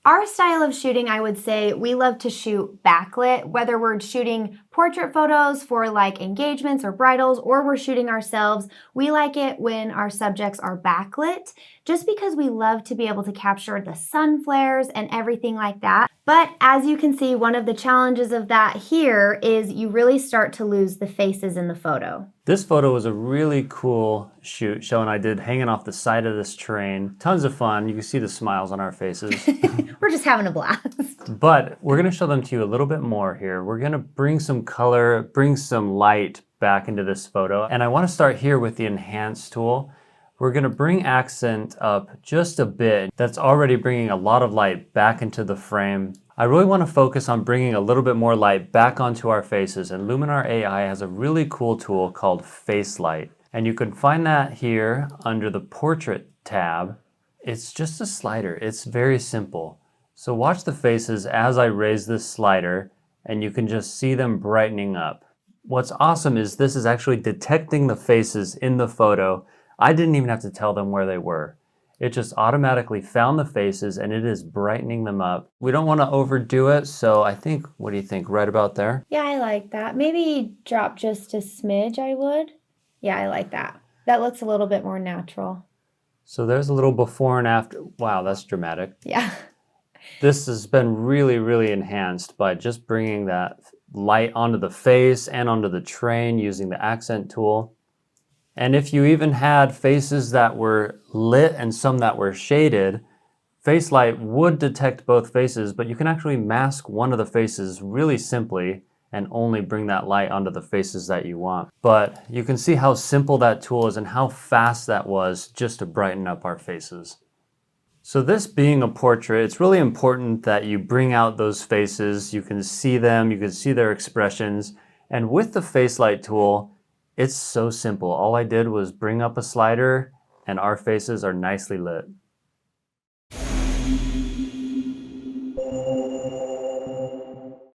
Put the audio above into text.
Our style of shooting, I would say, we love to shoot backlit, whether we're shooting portrait photos for like engagements or bridals, or we're shooting ourselves. We like it when our subjects are backlit, just because we love to be able to capture the sun flares and everything like that. But as you can see, one of the challenges of that here is you really start to lose the faces in the photo. This photo was a really cool shoot Chelle and I did hanging off the side of this train. Tons of fun. You can see the smiles on our faces. We're just having a blast. But we're gonna show them to you a little bit more here. We're gonna bring some color, bring some light back into this photo. And I wanna start here with the Enhance tool. We're gonna bring accent up just a bit. That's already bringing a lot of light back into the frame. I really want to focus on bringing a little bit more light back onto our faces, and Luminar AI has a really cool tool called Face Light. And you can find that here under the Portrait tab. It's just a slider. It's very simple. So watch the faces as I raise this slider, and you can just see them brightening up. What's awesome is this is actually detecting the faces in the photo. I didn't even have to tell them where they were. It just automatically found the faces and it is brightening them up. We don't want to overdo it, so I think, what do you think, right about there? Yeah, I like that. Maybe drop just a smidge, I would. Yeah, I like that. That looks a little bit more natural. So there's a little before and after. Wow, that's dramatic. Yeah. This has been really, really enhanced by just bringing that light onto the face and onto the train using the accent tool. And if you even had faces that were lit and some that were shaded, Face Light would detect both faces, but you can actually mask one of the faces really simply and only bring that light onto the faces that you want. But you can see how simple that tool is and how fast that was just to brighten up our faces. So this being a portrait, it's really important that you bring out those faces. You can see them, you can see their expressions. And with the Face Light tool, it's so simple. All I did was bring up a slider and our faces are nicely lit.